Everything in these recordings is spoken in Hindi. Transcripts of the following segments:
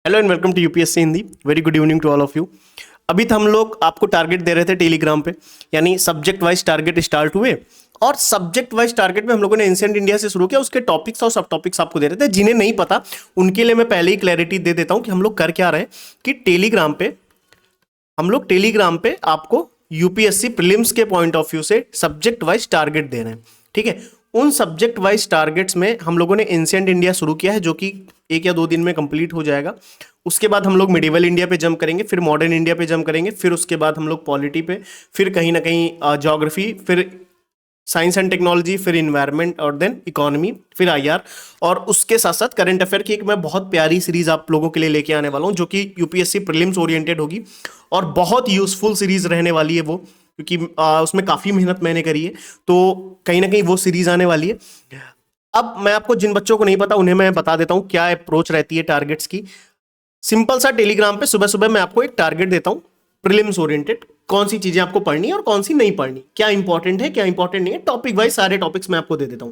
Hello and welcome to UPSC Hindi. Very good evening to all of you. अभी तो हम लोग आपको टारगेट दे रहे थे टेलीग्राम पे, यानी सब्जेक्ट वाइज टारगेट स्टार्ट हुए और सब्जेक्ट वाइज टारगेट में हम लोगों ने एंशिएंट इंडिया से शुरू किया। उसके टॉपिक्स और सब टॉपिक्स आपको दे रहे थे। जिन्हें नहीं पता उनके लिए मैं पहले ही क्लैरिटी दे देता हूं कि हम लोग कर क्या रहे हैं कि टेलीग्राम पे आपको यूपीएससी प्रीलिम्स के पॉइंट ऑफ व्यू से सब्जेक्ट वाइज टारगेट दे रहे हैं। ठीक है, उन सब्जेक्ट वाइज टारगेट्स में हम लोगों ने एंशिएंट इंडिया शुरू किया है, जो कि 1 या 2 दिन में कंप्लीट हो जाएगा। उसके बाद हम लोग मिडिवल इंडिया पे जंप करेंगे, फिर मॉडर्न इंडिया पे जंप करेंगे, फिर उसके बाद हम लोग पॉलिटी पे, फिर कहीं ना कहीं ज्योग्राफी, फिर साइंस एंड टेक्नोलॉजी, फिर इन्वायरमेंट और देन इकोनॉमी, फिर आईआर। और उसके साथ साथ करंट अफेयर की एक मैं बहुत प्यारी सीरीज आप लोगों के लिए लेके आने वाला हूं, जो कि यूपीएससी प्रीलिम्स ओरिएंटेड होगी और बहुत यूजफुल सीरीज रहने वाली है वो, क्योंकि उसमें काफ़ी मेहनत मैंने करी है। तो कहीं ना कहीं वो सीरीज आने वाली है। अब मैं आपको, जिन बच्चों को नहीं पता उन्हें मैं बता देता हूँ क्या अप्रोच रहती है टारगेट्स की। सिंपल सा, टेलीग्राम पे सुबह सुबह मैं आपको एक टारगेट देता हूं प्रीलिम्स ओरिएंटेड, कौन सी चीजें आपको पढ़नी है और कौन सी नहीं पढ़नी, क्या इंपॉर्टेंट है क्या इंपॉर्टेंट नहीं है, टॉपिक वाइज सारे टॉपिक्स मैं आपको दे देता हूं।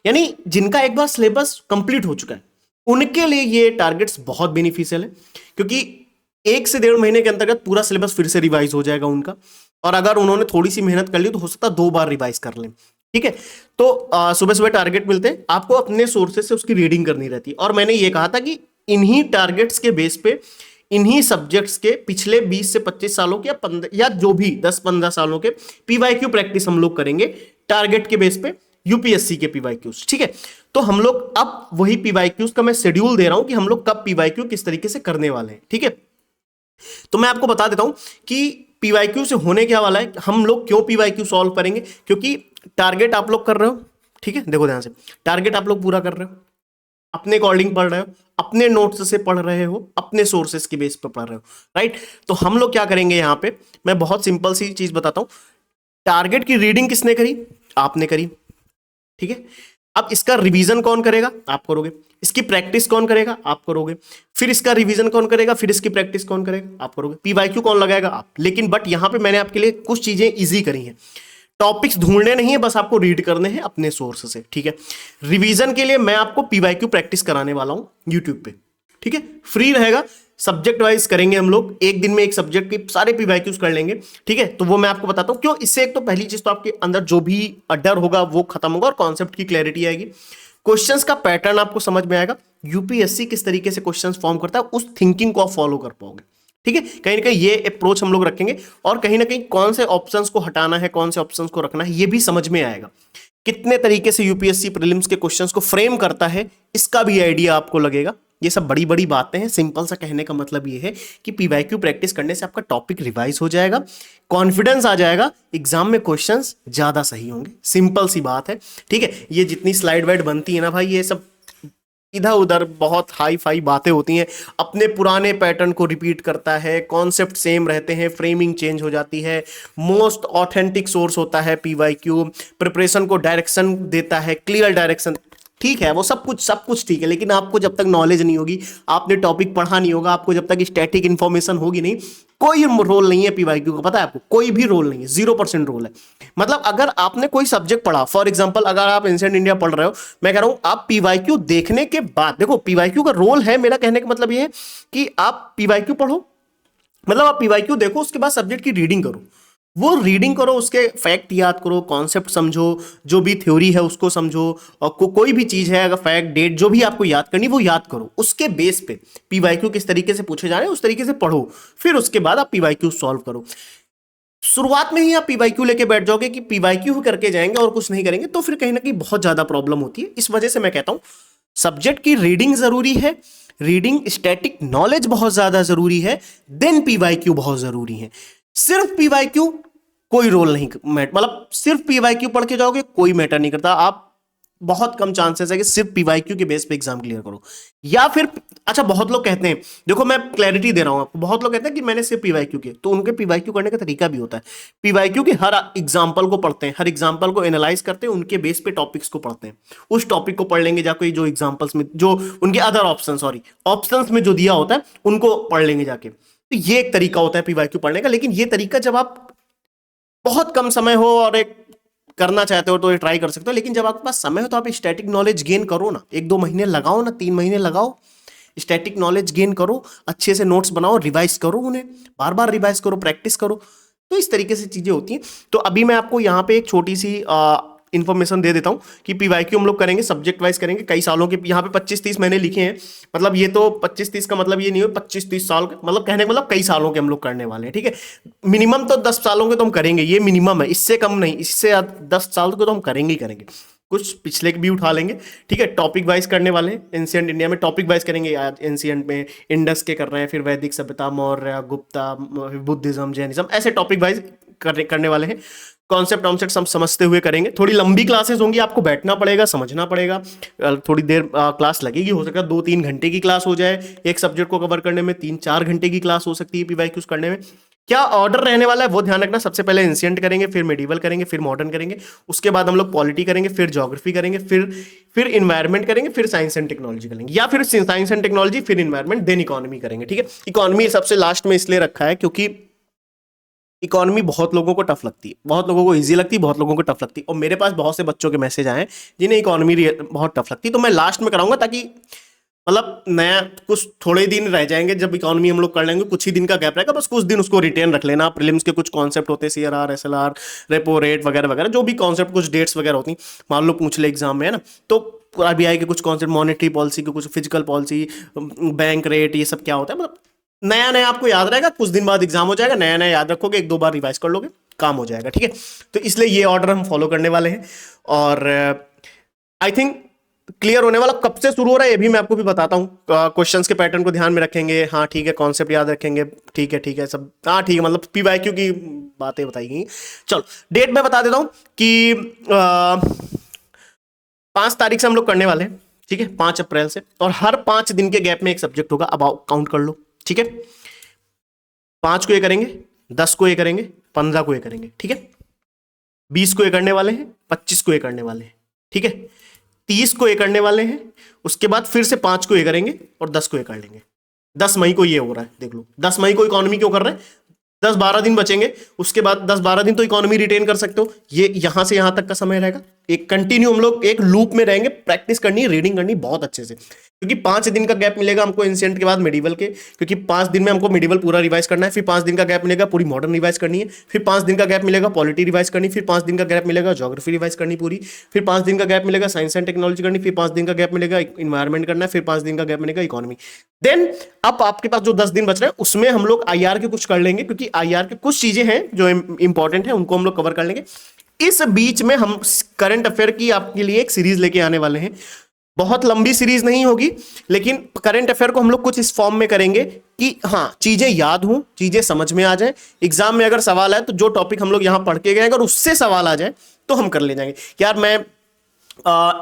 यानी जिनका एक बार सिलेबस कंप्लीट हो चुका है उनके लिए ये टारगेट्स बहुत बेनिफिशियल है, क्योंकि 1 से 1.5 महीने के अंतर्गत पूरा सिलेबस फिर से रिवाइज हो जाएगा उनका। और अगर उन्होंने थोड़ी सी मेहनत कर ली तो हो सकता है 2 बार रिवाइज कर लें। ठीक है, तो सुबह सुबह टारगेट मिलते हैं आपको, अपने सोर्सेज से उसकी रीडिंग करनी रहती है। और मैंने ये कहा था कि इन्हीं टारगेट्स के बेस पे, इन्हीं सब्जेक्ट्स के पिछले 20 से 25 सालों के या 15 या जो भी 10-15 सालों के पीवाईक्यू प्रैक्टिस हम लोग करेंगे टारगेट के बेस पे, यूपीएससी के पीवाईक्यूज। ठीक है, तो हम लोग अब वही पीवाईक्यूज का मैं शेड्यूल दे रहा हूं कि हम लोग कब पीवाईक्यू किस तरीके से करने वाले हैं। ठीक है, तो मैं आपको बता देता हूं कि पीवाईक्यू से होने क्या वाला है, हम लोग क्यों पीवाईक्यू सॉल्व करेंगे। क्योंकि टारगेट आप लोग कर रहे हो, ठीक है, देखो ध्यान से, टारगेट आप लोग पूरा कर रहे हो, अपने अकॉर्डिंग पढ़ रहे हो, अपने नोट्स से पढ़ रहे हो, अपने सोर्सेस के बेस पर पढ़ रहे हो, राइट। तो हम लोग क्या करेंगे यहां पे, मैं बहुत सिंपल सी चीज बताता हूं। टारगेट की रीडिंग किसने करी, आपने करी। ठीक है, अब इसका रिवीजन कौन करेगा, आप करोगे। इसकी प्रैक्टिस कौन करेगा, आप करोगे। फिर इसका रिवीजन कौन करेगा, फिर इसकी प्रैक्टिस कौन करेगा, आप करोगे। पीवाईक्यू कौन लगाएगा, आप। लेकिन बट यहां पे मैंने आपके लिए कुछ चीजें इजी करी हैं। टॉपिक्स ढूंढने नहीं है, बस आपको रीड करने हैं अपने सोर्स से। ठीक है, रिवीजन के लिए मैं आपको पीवाईक्यू प्रैक्टिस कराने वाला हूं यूट्यूब पे। ठीक है, फ्री रहेगा, सब्जेक्ट वाइज करेंगे हम लोग, एक दिन में एक सब्जेक्ट के सारे पीवाईक्यूज कर लेंगे। ठीक है, तो वो मैं आपको बताता हूं क्यों। इससे एक तो पहली चीज तो आपके अंदर जो भी डर होगा वो खत्म होगा और कॉन्सेप्ट की क्लैरिटी आएगी। क्वेश्चंस का पैटर्न आपको समझ में आएगा, यूपीएससी किस तरीके से क्वेश्चंस फॉर्म करता है, उस थिंकिंग को आप फॉलो कर पाओगे। ठीक है, कहीं ना कहीं ये अप्रोच हम लोग रखेंगे और कहीं ना कहीं कौन से ऑप्शंस को हटाना है, कौन से ऑप्शंस को रखना है, ये भी समझ में आएगा। कितने तरीके से यूपीएससी प्रीलिम्स के क्वेश्चंस को फ्रेम करता है, इसका भी आइडिया आपको लगेगा। ये सब बड़ी बड़ी बातें हैं। सिंपल सा कहने का मतलब ये है कि पीवाईक्यू प्रैक्टिस करने से आपका टॉपिक रिवाइज हो जाएगा, कॉन्फिडेंस आ जाएगा, एग्जाम में क्वेश्चंस ज्यादा सही होंगे। सिंपल सी बात है। ठीक है, ये जितनी स्लाइड वाइड बनती है ना भाई, ये सब इधर उधर बहुत हाई फाई बातें होती हैं, अपने पुराने पैटर्न को रिपीट करता है, कॉन्सेप्ट सेम रहते हैं, फ्रेमिंग चेंज हो जाती है। मोस्ट ऑथेंटिक सोर्स होता है पीवाईक्यू, प्रिपरेशन को डायरेक्शन देता है, क्लियर डायरेक्शन। ठीक है, वो सब कुछ ठीक है, लेकिन आपको जब तक नॉलेज नहीं होगी, आपने टॉपिक पढ़ा नहीं होगा, आपको जब तक स्टैटिक इंफॉर्मेशन होगी नहीं, कोई रोल नहीं है पीवाईक्यू का। पता है आपको, कोई भी रोल नहीं है, 0% रोल है। मतलब अगर आपने कोई सब्जेक्ट पढ़ा, फॉर एग्जांपल अगर आप एंशिएंट इंडिया पढ़ रहे हो, मैं कह रहा हूं आप पीवाईक्यू देखने के बाद, देखो पीवाईक्यू का रोल है, मेरा कहने का मतलब ये है कि आप पीवाईक्यू पढ़ो, मतलब आप पीवाईक्यू देखो, उसके बाद सब्जेक्ट की रीडिंग करो। वो रीडिंग करो, उसके फैक्ट याद करो, कॉन्सेप्ट समझो, जो भी थ्योरी है उसको समझो, और कोई भी चीज है, अगर फैक्ट डेट जो भी आपको याद करनी वो याद करो। उसके बेस पे पीवाईक्यू किस तरीके से पूछे जा रहे हैं उस तरीके से पढ़ो, फिर उसके बाद आप पीवाईक्यू सॉल्व करो। शुरुआत में ही आप पीवाईक्यू लेके बैठ जाओगे कि पीवाईक्यू करके जाएंगे और कुछ नहीं करेंगे, तो फिर कहीं ना कहीं बहुत ज्यादा प्रॉब्लम होती है। इस वजह से मैं कहता हूं सब्जेक्ट की रीडिंग जरूरी है, रीडिंग स्टैटिक नॉलेज बहुत ज्यादा जरूरी है, देन पीवाईक्यू बहुत जरूरी है। सिर्फ पीवाईक्यू कोई रोल नहीं, मतलब सिर्फ पीवाईक्यू पढ़ के जाओगे कोई मैटर नहीं करता। आप बहुत कम चांसेस है कि सिर्फ पीवाईक्यू के बेस पे एग्जाम क्लियर करो, या फिर अच्छा, बहुत लोग कहते हैं, देखो मैं क्लैरिटी दे रहा हूं आपको, बहुत लोग कहते हैं कि मैंने सिर्फ पीवाईक्यू किया, तो उनके पीवाईक्यू करने का तरीका भी होता है। पीवाईक्यू के हर एग्जांपल को पढ़ते हैं, हर एग्जांपल को एनालाइज करते हैं, उनके बेस पे टॉपिक्स को पढ़ते हैं, उस टॉपिक को पढ़ लेंगे जाके, जो एग्जांपल्स में जो उनके अदर ऑप्शंस में जो दिया होता है उनको पढ़ लेंगे जाके। तो ये एक तरीका होता है पीवाईक्यू पढ़ने का। लेकिन ये तरीका जब आप बहुत कम समय हो और एक करना चाहते हो तो ये ट्राई कर सकते हो, लेकिन जब आपके पास समय हो तो आप स्टैटिक नॉलेज गेन करो ना, 1-2 महीने लगाओ ना, 3 महीने लगाओ, स्टैटिक नॉलेज गेन करो, अच्छे से नोट्स बनाओ, रिवाइज करो, उन्हें बार बार रिवाइज करो, प्रैक्टिस करो। तो इस तरीके से चीजें होती हैं। तो अभी मैं आपको यहाँ पे एक छोटी सी इन्फॉर्मेशन दे देता हूँ कि पीवाईक्यू हम लोग करेंगे, सब्जेक्ट वाइज करेंगे, कई सालों के। यहाँ पे 25-30 मैंने लिखे हैं, मतलब ये तो 25-30 का मतलब ये नहीं हो 25-30 साल के, मतलब कहने का मतलब कई सालों के हम लोग करने वाले हैं, ठीक है। मिनिमम तो 10 सालों के तो हम करेंगे, ये मिनिमम है, इससे कम नहीं, इससे 10 साल के तो हम करेंगे ही करेंगे। कुछ पिछले भी उठा लेंगे, ठीक है। टॉपिक वाइज करने वाले हैं, एंशिएंट इंडिया में टॉपिक वाइज करेंगे। एंशिएंट में इंडस के कर रहे हैं, फिर वैदिक सभ्यता, मौर्य, गुप्ता, बुद्धिज्म, जैनिज्म, ऐसे टॉपिक वाइज करने वाले हैं। कॉन्सेप्ट कॉन्सेप्ट हम समझते हुए करेंगे। थोड़ी लंबी क्लासेस होंगी, आपको बैठना पड़ेगा, समझना पड़ेगा, थोड़ी देर क्लास लगेगी, हो सकता है 2-3 घंटे की क्लास हो जाए। एक सब्जेक्ट को कवर करने में 3-4 घंटे की क्लास हो सकती है पीवाईक्यूज करने में। क्या ऑर्डर रहने वाला है वो ध्यान रखना, सबसे पहले एंशिएंट करेंगे, फिर मेडिवल करेंगे, फिर मॉडर्न करेंगे, उसके बाद हम लोग पॉलिटी करेंगे, फिर ज्योग्राफी करेंगे, फिर इन्वायरमेंट करेंगे, फिर साइंस एंड टेक्नोलॉजी करेंगे, या फिर साइंस एंड टेक्नोलॉजी फिर इन्वायरमेंट देन इकोनॉमी करेंगे, ठीक है। इकोनॉमी सबसे लास्ट में इसलिए रखा है क्योंकि इकोनॉमी बहुत लोगों को टफ लगती है, बहुत लोगों को इजी लगती है, बहुत लोगों को टफ लगती है। और मेरे पास बहुत से बच्चों के मैसेज आए हैं जिन्हें इकोनॉमी बहुत टफ लगती है। तो मैं लास्ट में कराऊंगा ताकि मतलब नया कुछ थोड़े दिन रह जाएंगे जब इकोनॉमी हम लोग कर लेंगे, कुछ ही दिन का गैप रहेगा, बस कुछ दिन उसको रिटेन रख लेना। प्रीलिम्स के कुछ कॉन्सेप्ट होते हैं, सीआरआर, एसएलआर, रेपो रेट वगैरह वगैरह, जो भी कॉन्सेप्ट, कुछ डेट्स वगैरह होती, मान लो पूछ ले एग्जाम में, है ना। तो आरबीआई के कुछ कॉन्सेप्ट, मॉनेटरी पॉलिसी के कुछ, फिजिकल पॉलिसी, बैंक रेट, ये सब क्या होता है, मतलब नया नया आपको याद रहेगा। कुछ दिन बाद एग्जाम हो जाएगा, नया नया याद रखोगे, 1-2 बार रिवाइज कर लोगे, काम हो जाएगा, ठीक है। तो इसलिए ये ऑर्डर हम फॉलो करने वाले हैं। और आई थिंक क्लियर होने वाला। कब से शुरू हो रहा है ये भी मैं आपको भी बताता हूँ। क्वेश्चंस के पैटर्न को ध्यान में रखेंगे, हाँ ठीक है, कॉन्सेप्ट याद रखेंगे, ठीक है सब, हाँ ठीक है, मतलब पीवाईक्यू की बातें बताई गई। चलो डेट मैं बता देता हूँ कि 5 तारीख से हम लोग करने वाले हैं, ठीक है, 5 अप्रैल से। और हर 5 दिन के गैप में एक सब्जेक्ट होगा, अब काउंट कर लो, ठीक है। 5 को ये करेंगे, 10 को ये करेंगे, 15 को ये करेंगे, ठीक है। 20 को ये करने वाले हैं, 25 को ये करने वाले हैं, ठीक है। 30 को ये करने वाले हैं, उसके बाद फिर से 5 को ये करेंगे और 10 को ये कर लेंगे। 10 मई को ये हो रहा है, देख लो। 10 मई को इकोनॉमी क्यों कर रहे हैं, 10-12 दिन बचेंगे, उसके बाद 10-12 दिन तो इकोनॉमी रिटेन कर सकते हो। ये यहां से यहां तक का समय रहेगा, एक कंटिन्यू हम लोग एक लूप में रहेंगे। प्रैक्टिस करनी है, रीडिंग करनी बहुत अच्छे से, क्योंकि 5 दिन का गैप मिलेगा हमको एंशिएंट के बाद मेडिवल के, क्योंकि 5 दिन में हमको मेडिवल पूरा रिवाइज करना है। फिर 5 दिन का गैप मिलेगा, पूरी मॉडर्न रिवाइज करनी है। फिर 5 दिन का गैप मिलेगा, पॉलिटी रिवाइज करनी। फिर 5 दिन का गैप मिलेगा, ज्योग्राफी रिवाइज करनी पूरी। फिर 5 दिन का गैप मिलेगा, साइंस एंड टेक्नोलॉजी करनी। फिर 5 दिन का गैप मिलेगा, इन्वायरमेंट करना है। फिर 5 दिन का गैप मिलेगा, इकोनॉमी। देन अब आपके पास जो 10 दिन बच रहे हैं उसमें हम लोग आईआर के कुछ कर लेंगे, क्योंकि आईआर के कुछ चीजें हैं जो इंपॉर्टेंट है, उनको हम लोग कवर कर लेंगे। इस बीच में हम करंट अफेयर की आपके लिए एक सीरीज लेके आने वाले हैं। बहुत लंबी सीरीज नहीं होगी, लेकिन करंट अफेयर को हम लोग कुछ इस फॉर्म में करेंगे कि हाँ चीजें याद हों, चीजें समझ में आ जाए। एग्जाम में अगर सवाल आए तो जो टॉपिक हम लोग यहां पढ़ के गए अगर उससे सवाल आ जाए तो हम कर ले जाएंगे। यार मैं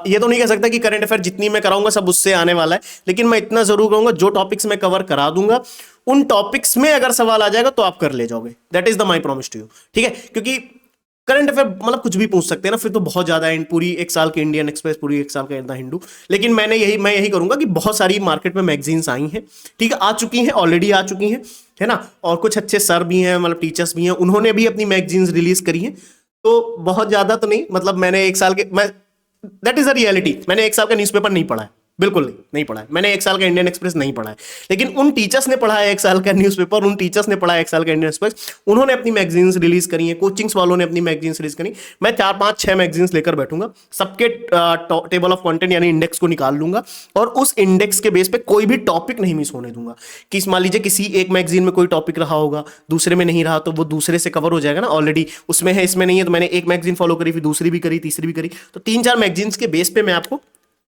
ये तो नहीं कह सकता कि करंट अफेयर जितनी मैं कराऊंगा सब उससे आने वाला है, लेकिन मैं इतना जरूर कहूंगा जो टॉपिक्स मैं कवर करा दूंगा उन टॉपिक्स में अगर सवाल आ जाएगा तो आप कर ले जाओगे। That is the my promise to you, ठीक है। क्योंकि करंट अफेयर मतलब कुछ भी पूछ सकते हैं ना, फिर तो बहुत ज्यादा है। पूरी एक साल की इंडियन एक्सप्रेस, पूरी एक साल का द हिंदू। लेकिन मैं यही करूंगा कि बहुत सारी मार्केट में मैगजीन्स आई हैं, ठीक है, आ चुकी हैं, ऑलरेडी आ चुकी हैं, है ना। और कुछ अच्छे सर भी हैं, मतलब टीचर्स भी हैं, उन्होंने भी अपनी मैगजीन्स रिलीज करी हैं। तो बहुत ज्यादा तो नहीं, मतलब मैंने एक साल के, मैं दैट इज अ रियलिटी, मैंने एक साल का न्यूज़पेपर नहीं पढ़ा है, बिल्कुल नहीं पढ़ा है। मैंने एक साल का इंडियन एक्सप्रेस नहीं पढ़ा है, लेकिन उन टीचर्स ने पढ़ा है एक साल का न्यूज़पेपर, उन टीचर्स ने पढ़ा है एक साल का इंडियन एक्सप्रेस, उन्होंने अपनी मैगजीन्स रिलीज करी है, कोचिंग्स वालों ने अपनी मैगजीन्स रिलीज करी। मैं 4-5-6 मैगजीन्स लेकर बैठूंगा, सबके टेबल ऑफ कंटेंट यानी इंडेक्स को निकाल लूंगा, और उस इंडेक्स के बेस पे कोई भी टॉपिक नहीं मिस होने दूंगा। कि मान लीजिए किसी एक मैगजीन में कोई टॉपिक रहा होगा, दूसरे में नहीं रहा, तो वो दूसरे से कवर हो जाएगा ना, ऑलरेडी उसमें है इसमें नहीं है, तो मैंने एक मैगजीन फॉलो करी, फिर दूसरी भी करी, तीसरी भी करी, तो 3-4 मैगजीन्स के बेस पे मैं आपको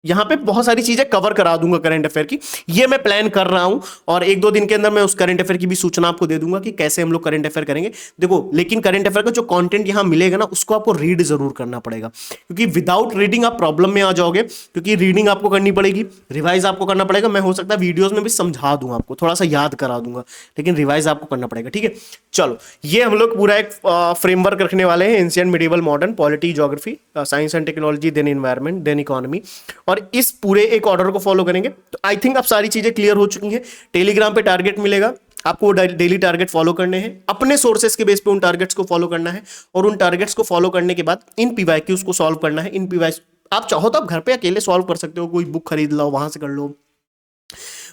यहां पे बहुत सारी चीजें कवर करा दूंगा करंट अफेयर की। ये मैं प्लान कर रहा हूं, और 1-2 दिन के अंदर मैं उस करंट अफेयर की भी सूचना आपको दे दूंगा कि कैसे हम लोग करंट अफेयर करेंगे। देखो, लेकिन करंट अफेयर का जो कंटेंट यहां मिलेगा ना, उसको आपको रीड जरूर करना पड़ेगा, क्योंकि विदाउट रीडिंग आप प्रॉब्लम में आ जाओगे। क्योंकि रीडिंग आपको करनी पड़ेगी, रिवाइज आपको करना पड़ेगा। मैं हो सकता है वीडियोज में भी समझा दूं, आपको थोड़ा सा याद करा दूंगा, लेकिन रिवाइज आपको करना पड़ेगा, ठीक है। चलो, ये हम लोग पूरा एक फ्रेमवर्क रखने वाले हैं, ancient, medieval, modern, polity, geography, science and technology, then environment, then economy, और इस पूरे एक ऑर्डर को फॉलो करेंगे। तो आई थिंक अब सारी चीजें क्लियर हो चुकी हैं। टेलीग्राम पे टारगेट मिलेगा आपको, डेली टारगेट फॉलो करने हैं, अपने सोर्सेस के बेस पे उन टारगेट्स को फॉलो करना है, और उन टारगेट्स को फॉलो करने के बाद इन पीवाईक्यूज को सॉल्व करना है। इन पीवाई आप चाहो तो आप घर पे अकेले सॉल्व कर सकते हो, कोई बुक खरीद लो, वहां से कर लो,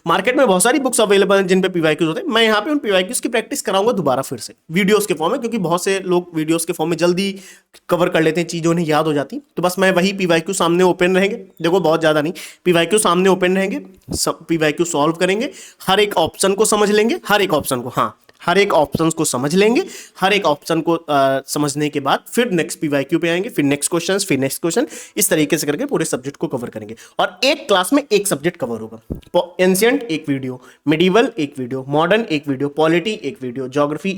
मार्केट में बहुत सारी बुक्स अवेलेबल हैं जिन पे पीवाईक्यूज होते हैं। मैं यहाँ पे उन पीवाईक्यूज की प्रैक्टिस कराऊंगा दोबारा फिर से वीडियोस के फॉर्म में, क्योंकि बहुत से लोग वीडियोस के फॉर्म में जल्दी कवर कर लेते हैं, चीज़ें उन्हें याद हो जाती। तो बस मैं वही पीवाईक्यू सामने ओपन रहेंगे, देखो बहुत ज़्यादा नहीं, पीवाईक्यू सामने ओपन रहेंगे, पीवाईक्यू सॉल्व करेंगे, हर एक ऑप्शन को समझ लेंगे, हर एक ऑप्शन को, हाँ हर एक ऑप्शन को समझ लेंगे, हर एक ऑप्शन को समझने के बाद फिर नेक्स्ट पीवाईक्यू पे आएंगे, फिर नेक्स्ट क्वेश्चन, फिर नेक्स्ट क्वेश्चन, इस तरीके से करके पूरे सब्जेक्ट को कवर करेंगे। और एक क्लास में एक सब्जेक्ट कवर होगा। एंशिएंट एक वीडियो, मिडिवल एक वीडियो, मॉडर्न एक वीडियो, पॉलिटी एक वीडियो, ज्योग्राफी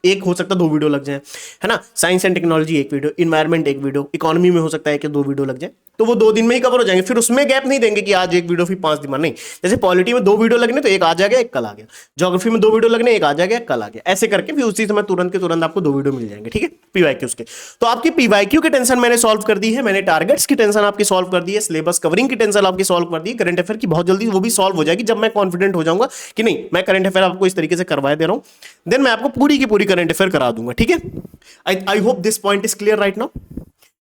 एक हो सकता है 2 वीडियो लग जाए, है ना, साइंस एंड टेक्नोलॉजी एक वीडियो, इन्वायरमेंट एक वीडियो, इकोनॉमी में हो सकता है कि 2 वीडियो लग जाए। तो वो 2 दिन में ही कवर हो जाएंगे, फिर उसमें गैप नहीं देंगे कि आज एक वीडियो फिर 5 दिन में, नहीं। जैसे पॉलिटी में 2 वीडियो लगने तो एक आज आ गया एक कल आ गया, ज्योग्राफी में 2 वीडियो लगने एक आज आ गया एक कल आ गया, ऐसे करके फिर उसी समय तुरंत के तुरंत आपको 2 वीडियो मिल जाएंगे, ठीक है, पीवाईक्यूज के। तो आपकी पीवाईक्यू की टेंशन मैंने सॉल्व कर दी है, मैंने टारगेट्स की टेंशन आपकी सॉल्व कर दी है, सिलेबस कवरिंग की टेंशन आपकी सॉल्व कर दी है, करंट अफेयर की बहुत जल्दी वो भी सॉल्व हो जाएगी जब मैं कॉन्फिडेंट हो जाऊंगा कि नहीं मैं करंट अफेयर आपको इस तरीके से करवाए दे रहा हूं, देन मैं आपको पूरी की पूरी करंट अफेयर करा दूंगा, ठीक है। I hope this point is clear right now.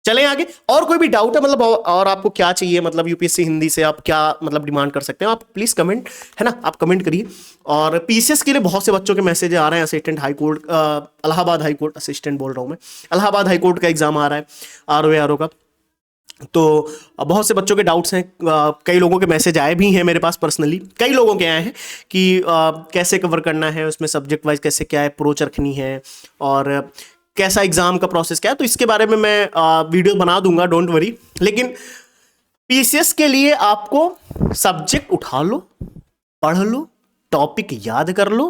चलें आगे। और कोई भी डाउट है मतलब, और आपको क्या चाहिए, मतलब यूपीएससी हिंदी से आप क्या मतलब डिमांड कर सकते हैं, आप प्लीज कमेंट, है ना, आप कमेंट करिए। और पीसीएस के लिए बहुत से बच्चों के मैसेज आ रहे हैं, assistant high court, Allahabad high court, assistant बोल रहा हूं मैं, इलाहाबाद हाई कोर्ट का एग्जाम आ रहा है, आरओ का। तो बहुत से बच्चों के डाउट्स हैं, कई लोगों के मैसेज आए भी हैं मेरे पास पर्सनली, कई लोगों के आए हैं कि कैसे कवर करना है, उसमें सब्जेक्ट वाइज कैसे क्या अप्रोच रखनी है, और कैसा एग्जाम का प्रोसेस क्या है। तो इसके बारे में मैं वीडियो बना दूंगा, डोंट वरी। लेकिन पीसीएस के लिए आपको सब्जेक्ट उठा लो, पढ़ लो, टॉपिक याद कर लो,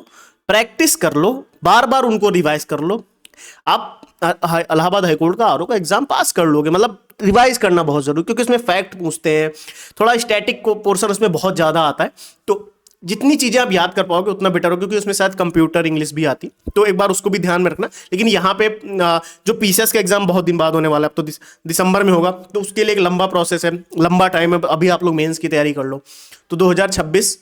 प्रैक्टिस कर लो, बार बार उनको रिवाइज कर लो, आप इलाहाबाद हाईकोर्ट का आरओ का एग्जाम पास कर लोगे। मतलब रिवाइज करना बहुत जरूरी, क्योंकि उसमें फैक्ट पूछते हैं, थोड़ा स्टैटिक को पोर्शन उसमें बहुत ज्यादा आता है। तो जितनी चीजें आप याद कर पाओगे उतना बेटर हो, क्योंकि उसमें शायद कंप्यूटर इंग्लिश भी आती, तो एक बार उसको भी ध्यान में रखना। लेकिन यहाँ पे जो पीसीएस का एग्जाम बहुत दिन बाद होने वाला है, अब तो दिसंबर में होगा, तो उसके लिए एक लंबा प्रोसेस है, लंबा टाइम है। अभी आप लोग मेंस की तैयारी कर लो, तो 2026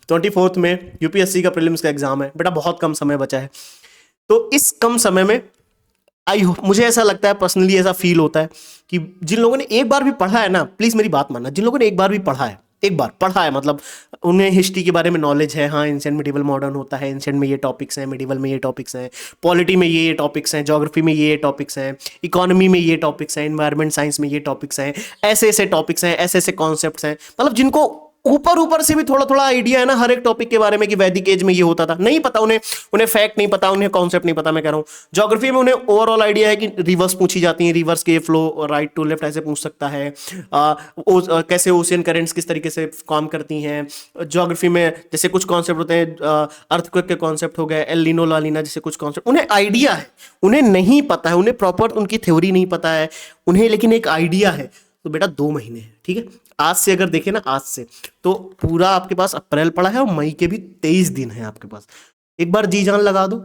24 में यूपीएससी का प्रीलिम्स का एग्जाम है बेटा, बहुत कम समय बचा है। तो इस कम समय में मुझे ऐसा लगता है, पर्सनली ऐसा फील होता है कि जिन लोगों ने एक बार भी पढ़ा है ना, प्लीज मेरी बात मानना, जिन लोगों ने एक बार भी पढ़ा है, एक बार पढ़ा है, मतलब उन्हें हिस्ट्री के बारे में नॉलेज है, हाँ एंशिएंट मिडिवल मॉडर्न होता है, एंशिएंट में ये टॉपिक्स हैं, मिडिवल में ये टॉपिक्स हैं, पॉलिटी में ये टॉपिक्स हैं, ज्योग्राफी में ये टॉपिक्स हैं, इकोनॉमी में ये टॉपिक्स हैं, एनवायरमेंट साइंस में ये टॉपिक्स हैं, ऐसे ऐसे टॉपिक्स हैं, ऐसे ऐसे कॉन्सेप्ट्स हैं, मतलब जिनको ऊपर ऊपर से भी थोड़ा थोड़ा आइडिया है ना हर एक टॉपिक के बारे में कि वैदिक एज में ये होता था, नहीं पता उन्हें फैक्ट नहीं पता, उन्हें कॉन्सेप्ट नहीं पता। मैं कह रहा हूँ ज्योग्राफी में उन्हें ओवरऑल आइडिया है कि रिवर्स पूछी जाती हैं, रिवर्स के फ्लो राइट टू लेफ्ट ऐसे पूछ सकता है, कैसे ओशियन करेंट्स किस तरीके से काम करती हैं। ज्योग्राफी में जैसे कुछ कॉन्सेप्ट होते हैं, अर्थक्वेक के कॉन्सेप्ट हो गए, एल नीनो ला नीना, जैसे कुछ कॉन्सेप्ट उन्हें आइडिया है, उन्हें नहीं पता है, उन्हें प्रॉपर उनकी थ्योरी नहीं पता है उन्हें, लेकिन एक आइडिया है। तो बेटा 2 महीने है, ठीक है, आज से अगर देखें ना, आज से तो पूरा आपके पास अप्रैल पड़ा है और मई के भी 23 दिन है आपके पास। एक बार जी जान लगा दो,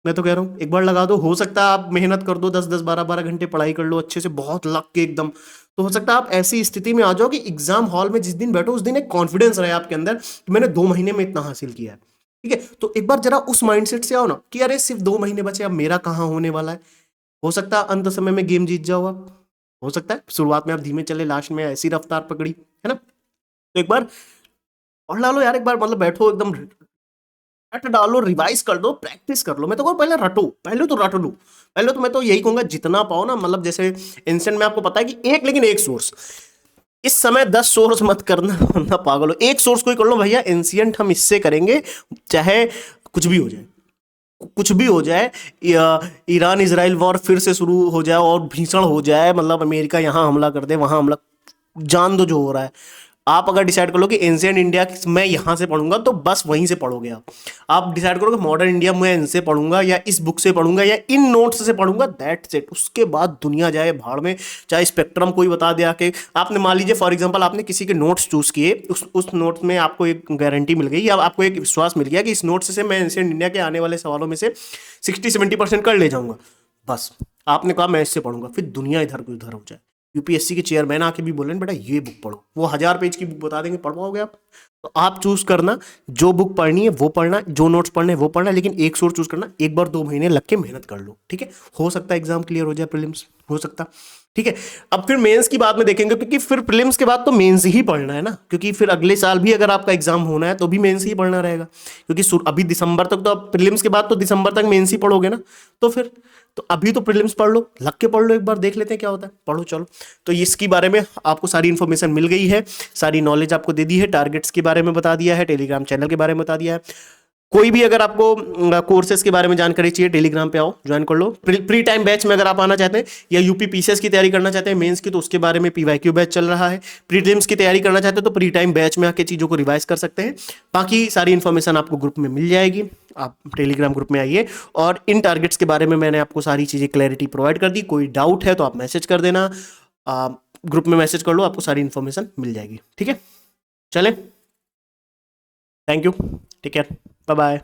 मैं तो कह रहा हूँ एक बार लगा दो, हो सकता है आप मेहनत कर दो, 10-10 12-12 घंटे पढ़ाई कर लो अच्छे से, बहुत लग के एकदम, तो हो सकता है आप ऐसी स्थिति में आ जाओ कि एग्जाम हॉल में जिस दिन बैठो उस दिन एक कॉन्फिडेंस रहे आपके अंदर कि मैंने 2 महीने में इतना हासिल किया है, ठीक है। तो एक बार जरा उस माइंडसेट से आओ ना कि अरे सिर्फ 2 महीने बचे, अब मेरा कहाँ होने वाला है। हो सकता है अंत समय में गेम जीत जाओ आप, हो सकता है शुरुआत में आप धीमे चले, लास्ट में ऐसी रफ्तार पकड़ी, है ना। तो एक बार पढ़ डालो यार, एक बार मतलब बैठो एकदम रट डालो, रिवाइज कर दो, प्रैक्टिस कर लो। मैं तो कहूँ पहले रटो, पहले तो रट लो, पहले तो मैं तो यही कहूंगा जितना पाओ ना, मतलब जैसे एंशिएंट में आपको पता है कि लेकिन एक सोर्स, इस समय 10 सोर्स मत करना ना पागल हो, एक सोर्स कोई कर लो भैया, एंशिएंट हम इससे करेंगे, चाहे कुछ भी हो जाए, कुछ भी हो जाए, ईरान इजराइल वॉर फिर से शुरू हो जाए और भीषण हो जाए, मतलब अमेरिका यहाँ हमला कर दे, वहाँ हमला, जान दो जो हो रहा है। आप अगर डिसाइड कर लो कि एंशिएंट इंडिया मैं यहाँ से पढ़ूंगा, तो बस वहीं से पढ़ोगे आप डिसाइड करो कि मॉडर्न इंडिया मैं इनसे पढ़ूंगा या इस बुक से पढ़ूंगा या इन नोट्स से पढ़ूंगा, दैट्स इट। उसके बाद दुनिया जाए भाड़ में, चाहे स्पेक्ट्रम कोई बता दे आके, आपने मान लीजिए फॉर एग्जांपल आपने किसी के नोट्स चूज किए, उस नोट्स में आपको एक गारंटी मिल गई या आपको एक विश्वास मिल गया कि इस नोट्स से मैं एंशिएंट इंडिया के आने वाले सवालों में से 60-70% कर ले जाऊंगा, बस आपने कहा मैं इससे पढ़ूंगा, फिर दुनिया इधर को उधर हो जाए, यूपीएससी के चेयरमैन आके भी बोले बेटा ये बुक पढ़ो, वो 1000 पेज की बुक बता देंगे, पढ़ पाओगे आप? तो आप चूज करना, जो बुक पढ़नी है वो पढ़ना, जो नोट्स पढ़ने वो पढ़ना, लेकिन एक सोर्स चूज करना, एक बार 2 महीने लग के मेहनत कर लो, ठीक है। हो सकता है एग्जाम क्लियर हो जाए, प्रीलिम्स हो सकता, ठीक है। अब फिर मेंस की बात में देखेंगे, क्योंकि फिर प्रीलिम्स के बाद तो मेंस ही पढ़ना है ना, क्योंकि फिर अगले साल भी अगर आपका एग्जाम होना है तो भी मेंस ही पढ़ना रहेगा, क्योंकि अभी दिसंबर तक तो, अब प्रीलिम्स के बाद तो दिसंबर तक मेंस ही पढ़ोगे ना, तो फिर तो अभी तो प्रीलिम्स पढ़ लो, लग के पढ़ लो, एक बार देख लेते हैं क्या होता है, पढ़ो चलो। तो इसकी बारे में आपको सारी इन्फॉर्मेशन मिल गई है, सारी नॉलेज आपको दे दी है, टारगेट्स के बारे में बता दिया है, टेलीग्राम चैनल के बारे में बता दिया है। कोई भी अगर आपको कोर्सेज के बारे में जानकारी चाहिए, टेलीग्राम पे आओ, ज्वाइन कर लो। प्री टाइम बैच में अगर आप आना चाहते हैं या यूपी पीसीएस की तैयारी करना चाहते हैं मेंस की, तो उसके बारे में पीवाईक्यू बैच चल रहा है। प्रीलिम्स की तैयारी करना चाहते हैं तो प्री टाइम बैच में आके चीज़ों को रिवाइज कर सकते हैं। बाकी सारी इन्फॉर्मेशन आपको ग्रुप में मिल जाएगी, आप टेलीग्राम ग्रुप में आइए। और इन टारगेट्स के बारे में मैंने आपको सारी चीज़ें क्लैरिटी प्रोवाइड कर दी, कोई डाउट है तो आप मैसेज कर देना, ग्रुप में मैसेज कर लो, आपको सारी इन्फॉर्मेशन मिल जाएगी। ठीक है, चलें, thank you, take care, bye bye.